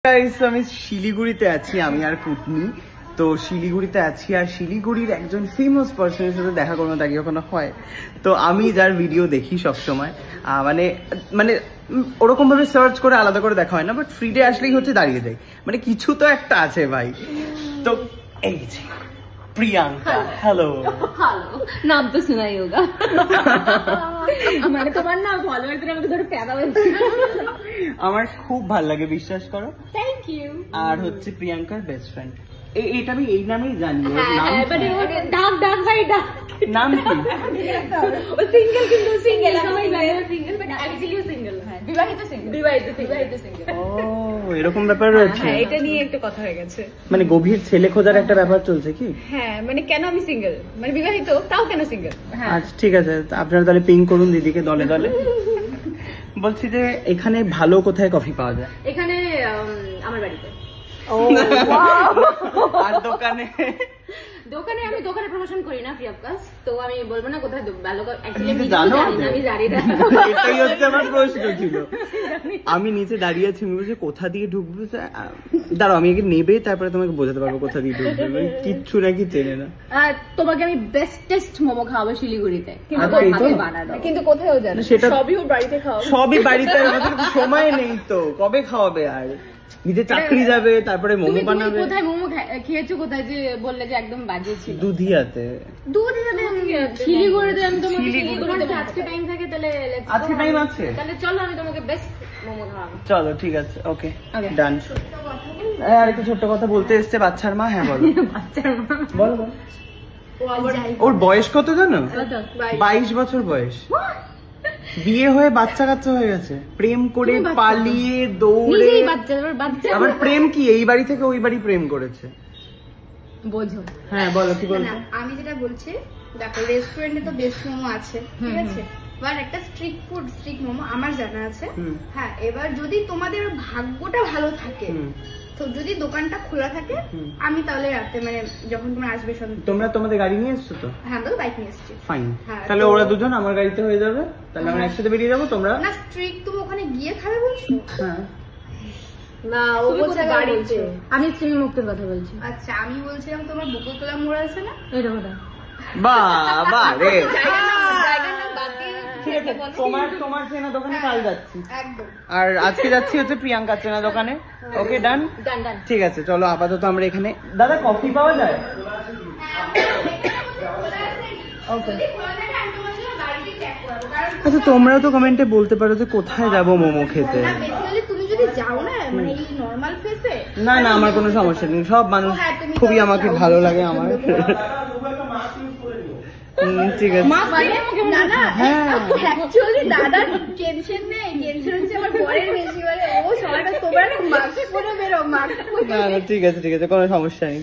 আমি শিলিগুড়িতে আছি, আমি আর পুতনি। তো শিলিগুড়িতে আছি আর শিলিগুড়ির একজন ফেমাস পার্সনের সাথে দেখা কোনো তাকে ওখানে হয়। তো আমি যার ভিডিও দেখি সবসময়, মানে মানে ওরকম ভাবে সার্চ করে আলাদা করে দেখা হয় না, বাট ফ্রি ডে আসলেই হচ্ছে দাঁড়িয়ে যাই, মানে কিছু তো একটা আছে ভাই। তো এই যে প্রিয়াঙ্কা। হ্যালো। নাম তো শোনাই হোগা, মানে তোমার না ফলোয়ারদের আমাকে ধরে প্যাদা বলছে। আমার খুব ভালো লাগে, বিশ্বাস করো। Thank you. আর হচ্ছে প্রিয়াঙ্কার বেস্ট ফ্রেন্ড। এটা আমি এই নামেই জানি। নাম কি? ও সিঙ্গেল, কিন্তু সিঙ্গেল সবাই জানে সিঙ্গেল, বাট অ্যাকচুয়ালি সিঙ্গেল। হ্যাঁ, বিবাহিত সিঙ্গেল। বিবাহিত সিঙ্গেল। ও এরকম ব্যাপার রয়েছে। হ্যাঁ, এটা নিয়ে একটু কথা হয়ে গেছে। মানে গভীর ছেলে খোঁজার একটা ব্যাপার চলছে কি? হ্যাঁ, মানে কেন আমি সিঙ্গেল, মানে বিবাহিত তাও কেন সিঙ্গেল? হ্যাঁ আচ্ছা ঠিক আছে, আপনারা তাহলে পিং করুন দিদিকে দলে দলে। বলছি যে এখানে ভালো কোথায় কফি পাওয়া যায়? এখানে আমার বাড়িতে। আর দোকানে? দোকানে আমি দোকানে প্রমোশন করি না, ফ্রি অফ কস্ট, তো আমি বলবো না কোথায় ভালো। তুমি জানো? আমি জানি না, এটাই হচ্ছে আমার প্রশ্ন ছিল। আমি নিচে দাঁড়িয়ে আছি, আমি বলছি কোথা দিয়ে ঢুকবো, দাঁড়াও আমি একে নেবে তারপরে তোমাকে বোঝাতে পারবো কোথা দিয়ে ঢুকবে। কিচ্ছু নাকি চেনে না। তোমাকে আমি বেস্টেস্ট মোমো খাওয়াবো শিলিগুড়িতে, কিন্তু কোথায়ও জানো সেটা সবই ওর বাড়িতে খাওয়াবো। সবই বাড়িতে, সময় নেই তো, কবে খাওয়াবে? আর নিজে চাকরি যাবে, তারপরে মোমো বানাবে। কোথায় মোমো খেয়েছো? কোথায় যে বললে যে একদম বাজে ছিল? দুধিয়াতে। শিলিগুড়িতে আমি তোমাকে শিলিগুড়িতে আজকে টাইম থাকে, তাহলে আজকে টাইম আছে, তাহলে চলো আমি তোমাকে বেস্ট মোমো খাওয়াবো। চলো ঠিক আছে, ওকে ডান। আর একটু ছোট্ট কথা বলতে এসছে বাচ্চার মা। হ্যাঁ বলো। বাচ্চার মা? বলো। ওর বয়স কত জানো? 22 বছর বয়স। বিয়ে হয়ে বাচ্চা কাচ্চা হয়ে গেছে, প্রেম করে পালিয়ে দৌড়ে। আবার প্রেম কি এই বাড়ি থেকে ওই বাড়ি প্রেম করেছে, বোঝো। হ্যাঁ বলো, কি বলছো? আমি যেটা বলছি, দেখো রেস্টুরেন্টে তো বেস্ট মোমো আছে, ঠিক আছে, এবার একটা স্ট্রিট ফুড স্ট্রিট মোমো আমার জানা আছে। হ্যাঁ, এবার যদি তোমাদের ভাগ্যটা ভালো থাকে, তো যদি দোকানটা খোলা থাকে, আমি তাহলে রাতে, মানে যখন তোমরা আসবে সন্ধ্যা। তোমরা তোমাদের গাড়ি নিয়ে এসছো তো? হ্যাঁ, তো বাইক নিয়ে এসছি। ফাইন, তাহলে ওরা দুজন আমার গাড়িতে হয়ে যাবে, তাহলে আমরা একসাথে বেরিয়ে যাবো। তোমরা না স্ট্রিট তুমি ওখানে গিয়ে খাবে বলছো? হ্যাঁ না, ও বলছে গাড়িতে। আমি স্ট্রিমি মুক্তের কথা বলছি। আচ্ছা, আমি বলছিলাম তোমার বকুলতলা মোড় আছে না? এটা কথা। বাবা রে, ঠিক আছে, তোমার চেনা দোকানে কাল যাচ্ছি একদম, আর আজকে যাচ্ছি হচ্ছে প্রিয়াঙ্কার চেনা দোকানে। ওকে ডান। ঠিক আছে, চলো আপাতত আমরা এখানে। দাদা কফি পাওয়া যায়? আচ্ছা, তোমরা তো কমেন্টে বলতে পারো যে কোথায় যাবো মোমো খেতে। তুমি যদি যাও না, মানে এই নরমাল ফেসে, না না, আমার কোনো সমস্যা নেই, সব মানুষ খুবই আমাকে ভালো লাগে আমার। ঠিক আছে। না না, অ্যাকচুয়ালি দাদার টেনশন নেই, টেনশন হচ্ছে আমার বরের বেশি, মানে ও সবাইটা তোমরা মাস্ক পরে বেরো, মাস্ক। না না, ঠিক আছে ঠিক আছে, কোনো সমস্যা নেই।